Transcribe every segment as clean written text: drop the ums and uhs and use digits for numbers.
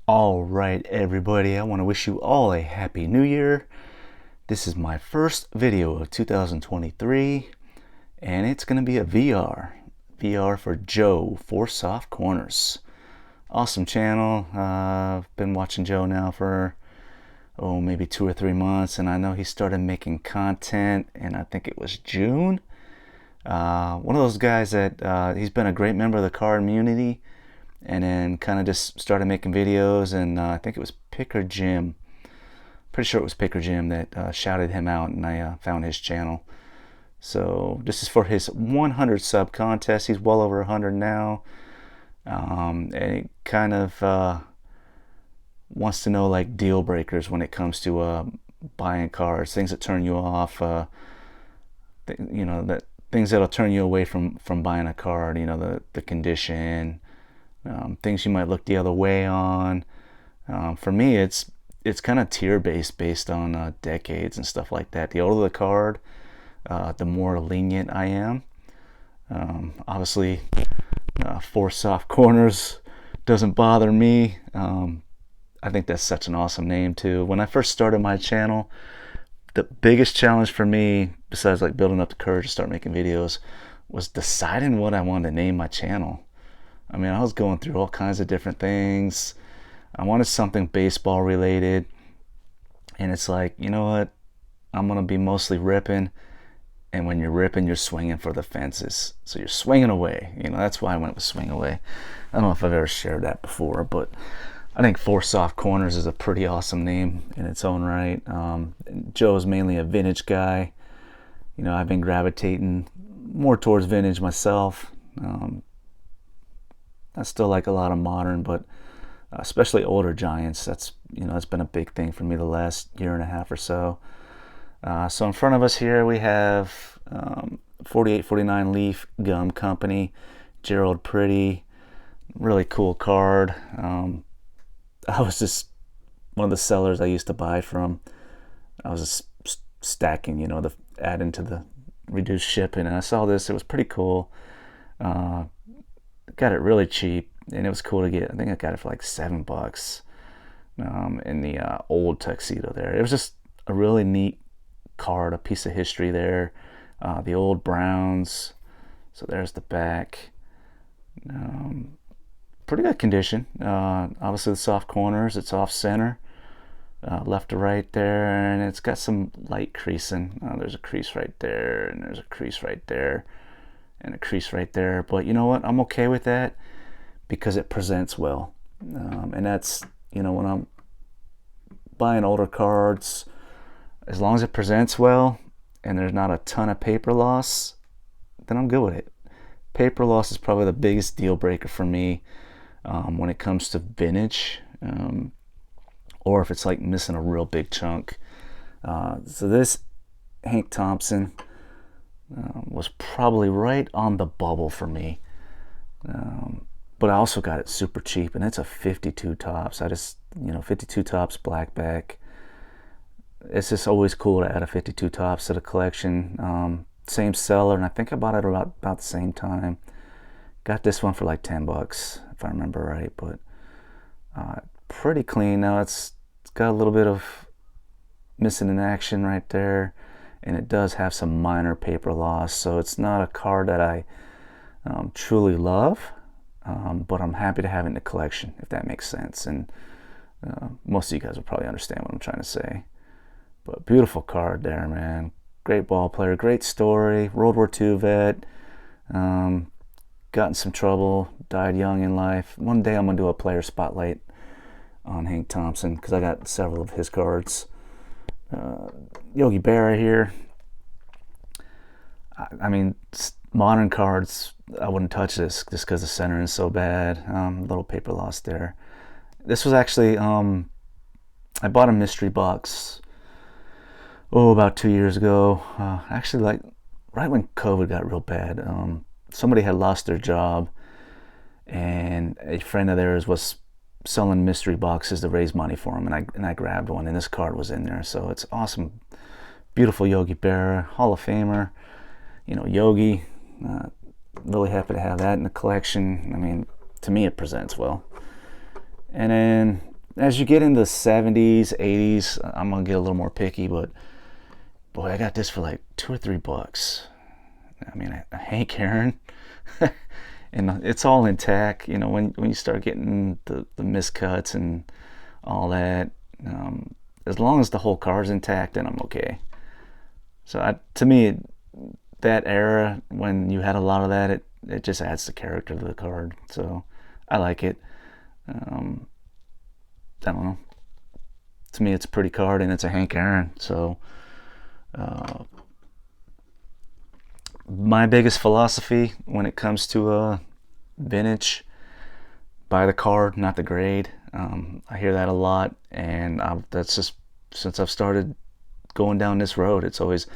All right, everybody, I want to wish you all a happy new year. This is my first video of 2023, and it's going to be a VR for Joe, 4SoftCorners. Awesome channel. I've been watching Joe now for maybe 2 or 3 months, and I know he started making content, and I think it was June. One of those guys that he's been a great member of the car community, and then kind of just started making videos, and I think it was Picker Jim. Pretty sure it was Picker Jim that shouted him out, and I found his channel. So this is for his 100 sub contest. He's well over 100 now, and he kind of wants to know like deal breakers when it comes to buying cars, things that turn you off, that things that'll turn you away from buying a car. The condition. Things you might look the other way on. For me, it's kind of tier based on decades and stuff like that. The older the card, the more lenient I am. Obviously, 4SoftCorners doesn't bother me. I think that's such an awesome name too. When I first started my channel, the biggest challenge for me, besides like building up the courage to start making videos, was deciding what I wanted to name my channel. I mean, I was going through all kinds of different things. I wanted something baseball related, and it's like, you know what? I'm gonna be mostly ripping, and when you're ripping, you're swinging for the fences. So you're swinging away. That's why I went with swing away. I don't know if I've ever shared that before, but I think 4SoftCorners is a pretty awesome name in its own right. Joe's mainly a vintage guy. I've been gravitating more towards vintage myself. I still like a lot of modern, but especially older Giants. That's been a big thing for me the last year and a half or so. So in front of us here we have 4849 Leaf Gum Company, Gerald Pretty, really cool card. I was just one of the sellers I used to buy from. I was just stacking, the add into the reduced shipping, and I saw this. It was pretty cool. Got it really cheap, and it was cool to get. I think I got it for like $7 in the old tuxedo there. It was just a really neat card, a piece of history there. The old Browns. So there's the back. Pretty good condition. Obviously the soft corners, it's off center, left to right there, and it's got some light creasing. There's a crease right there, and there's a crease right there, and a crease right there. But you know what? I'm okay with that because it presents well. And that's, when I'm buying older cards, as long as it presents well and there's not a ton of paper loss, then I'm good with it. Paper loss is probably the biggest deal breaker for me when it comes to vintage, or if it's like missing a real big chunk. So this Hank Thompson was probably right on the bubble for me, but I also got it super cheap, and it's a 52 tops. 52 tops blackback. It's just always cool to add a 52 tops to the collection. Same seller, and I think I bought it about the same time. Got this one for like $10 if I remember right, but pretty clean. Now it's got a little bit of missing in action right there, and it does have some minor paper loss, so it's not a card that I truly love, but I'm happy to have it in the collection, if that makes sense. And most of you guys will probably understand what I'm trying to say. But beautiful card there, man. Great ball player, great story, World War II vet, got in some trouble, died young in life. One day I'm going to do a player spotlight on Hank Thompson because I got several of his cards. Yogi Berra here. I mean, modern cards, I wouldn't touch this just because the centering is so bad. Little paper loss there. This was actually, I bought a mystery box, about 2 years ago. Actually, like right when COVID got real bad. Somebody had lost their job, and a friend of theirs was selling mystery boxes to raise money for him, and I grabbed one, and this card was in there. So it's awesome. Beautiful Yogi Berra, Hall of Famer. Yogi, really happy to have that in the collection. I mean, to me it presents well. And then as you get into the 70s, 80s, I'm gonna get a little more picky, but boy, I got this for like $2 or $3. I mean, a Hank Aaron, and it's all intact. You know, when you start getting the miscuts and all that, as long as the whole car's intact, then I'm okay. So to me, that era when you had a lot of that, it just adds the character to the card. So I like it. I don't know. To me, it's a pretty card, and it's a Hank Aaron. So my biggest philosophy when it comes to vintage: buy the card, not the grade. I hear that a lot, and that's just since I've started going down this road. It's always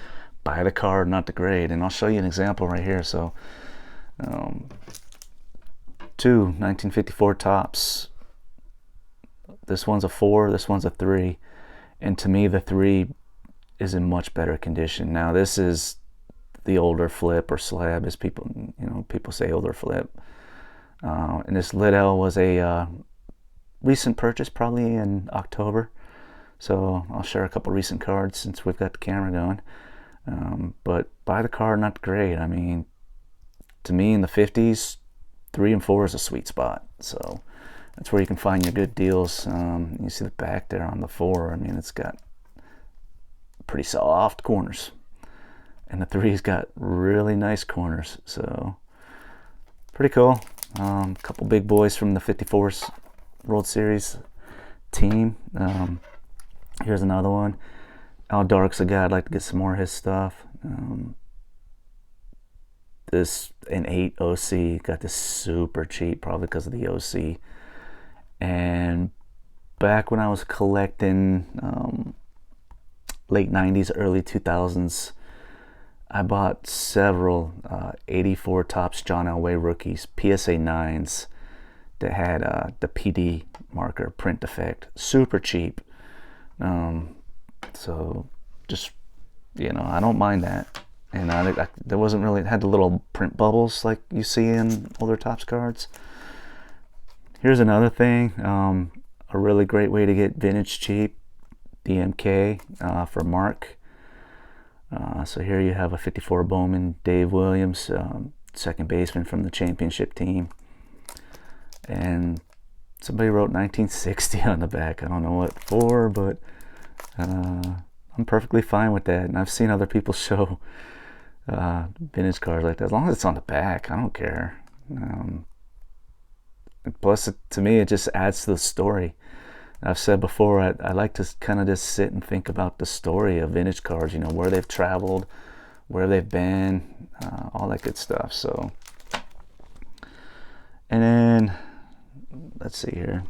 buy the card, not the grade. And I'll show you an example right here. So, two 1954 tops. This one's a 4, this one's a 3, and to me the 3 is in much better condition. Now this is the older flip or slab, as people say, older flip. And this Liddell was a recent purchase, probably in October. So I'll share a couple recent cards since we've got the camera going. But buy the card, not the grade. I mean, to me in the 50s, 3 and 4 is a sweet spot. So that's where you can find your good deals. You see the back there on the 4. I mean, it's got pretty soft corners, and the 3's got really nice corners. So pretty cool. Couple big boys from the 54's World Series team. Here's another one. Al Dark's a guy I'd like to get some more of his stuff. This an 8 OC, got this super cheap, probably because of the OC. And back when I was collecting late 90s, early 2000s, I bought several 84 Topps John Elway rookies, PSA 9s, that had the PD marker print defect, super cheap. So just, I don't mind that. And there wasn't really, it had the little print bubbles like you see in older Topps cards. Here's another thing, a really great way to get vintage cheap, DMK for Mark. So here you have a 54 Bowman Dave Williams, second baseman from the championship team. And somebody wrote 1960 on the back. I don't know what for, but I'm perfectly fine with that. And I've seen other people show vintage cards like that. As long as it's on the back, I don't care. Plus, to me, it just adds to the story. I've said before, I like to kind of just sit and think about the story of vintage cards, where they've traveled, where they've been, all that good stuff. So, and then, let's see here.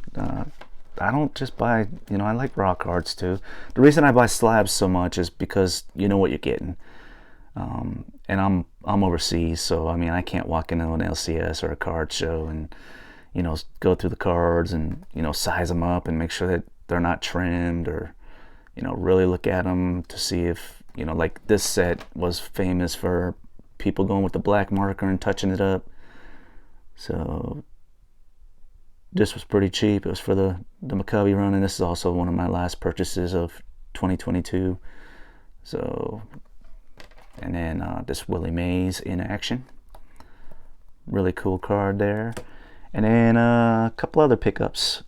I don't just buy, I like raw cards too. The reason I buy slabs so much is because you know what you're getting. And I'm overseas, so I mean, I can't walk into an LCS or a card show and go through the cards and size them up and make sure that they're not trimmed, or really look at them to see if like this set was famous for people going with the black marker and touching it up. So this was pretty cheap. It was for the McCovey run, and this is also one of my last purchases of 2022. So, and then this Willie Mays in action, really cool card there. And then a couple other pickups,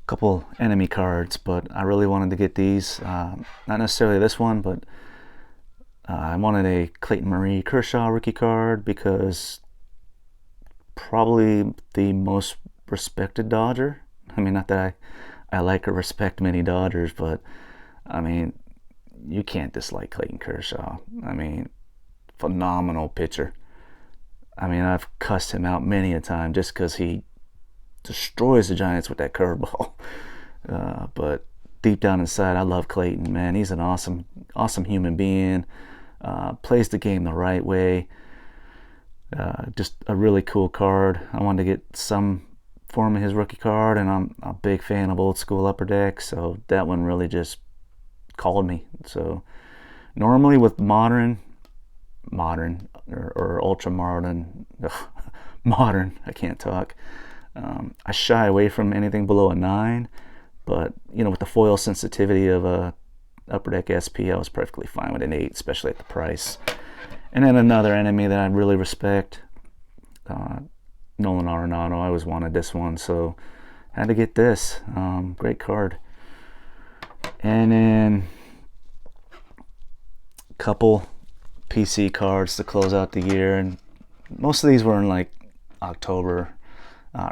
couple enemy cards, but I really wanted to get these, not necessarily this one, but I wanted a Clayton Marie Kershaw rookie card, because probably the most respected Dodger. I mean, not that I like or respect many Dodgers, but I mean, you can't dislike Clayton Kershaw. I mean, phenomenal pitcher. I mean, I've cussed him out many a time just because he destroys the Giants with that curveball. But deep down inside, I love Clayton, man. He's an awesome human being. Plays the game the right way. Just a really cool card. I wanted to get some form of his rookie card, and I'm a big fan of old school Upper Deck, so that one really just called me. So normally with modern or ultra modern, I can't talk. I shy away from anything below a 9, but you know, with the foil sensitivity of a Upper Deck SP, I was perfectly fine with an 8, especially at the price. And then another enemy that I really respect, Nolan Arenado. I always wanted this one, so had to get this. Great card. And then a couple PC cards to close out the year, and most of these were in like October,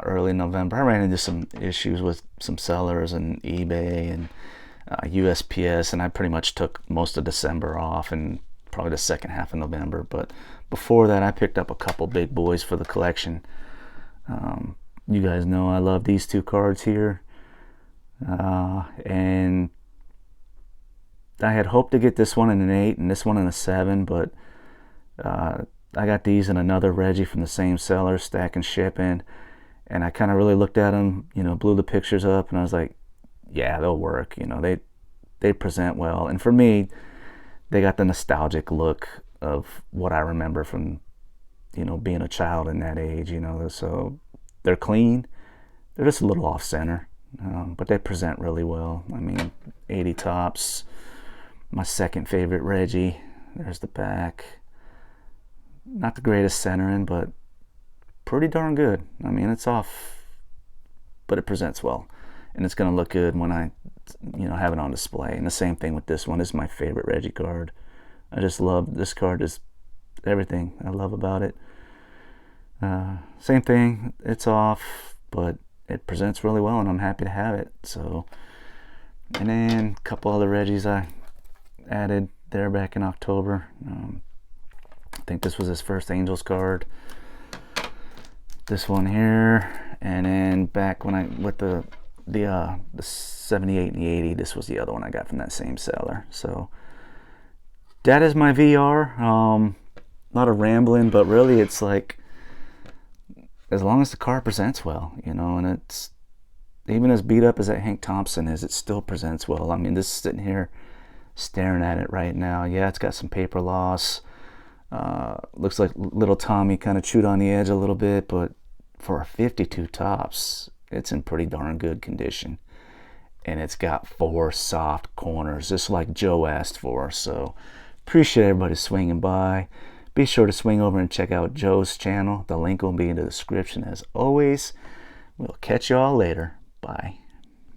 early November. I ran into some issues with some sellers and eBay and USPS, and I pretty much took most of December off and probably the second half of November. But before that, I picked up a couple big boys for the collection. You guys know I love these two cards here, and I had hoped to get this one in an 8 and this one in a 7, but I got these in another Reggie from the same seller, Stack and Shipping, and I kind of really looked at them, you know, blew the pictures up, and I was like, yeah, they'll work. You know, they present well, and for me, they got the nostalgic look of what I remember from, you know, being a child in that age. You know, so they're clean. They're just a little off center, but they present really well. I mean, 80 tops. My second favorite Reggie. There's the back. Not the greatest centering, but pretty darn good. I mean, it's off, but it presents well, and it's going to look good when I, you know, have it on display. And the same thing with this one. This is my favorite Reggie card. I just love this card. Just everything I love about it. Same thing. It's off, but it presents really well, and I'm happy to have it. So, and then a couple other Reggies I added there back in October. I think this was his first Angels card. This one here, and then back when I with the 78 and the 80, this was the other one I got from that same seller. So that is my VR. Not a rambling, but really it's like, as long as the card presents well, you know, and it's even as beat up as that Hank Thompson is, it still presents well. I mean, this is sitting here staring at it right now. Yeah, it's got some paper loss. Looks like little Tommy kind of chewed on the edge a little bit, but for a 52 tops, it's in pretty darn good condition. And it's got 4 soft corners, just like Joe asked for. So appreciate everybody swinging by. Be sure to swing over and check out Joe's channel. The link will be in the description as always. We'll catch y'all later. Bye.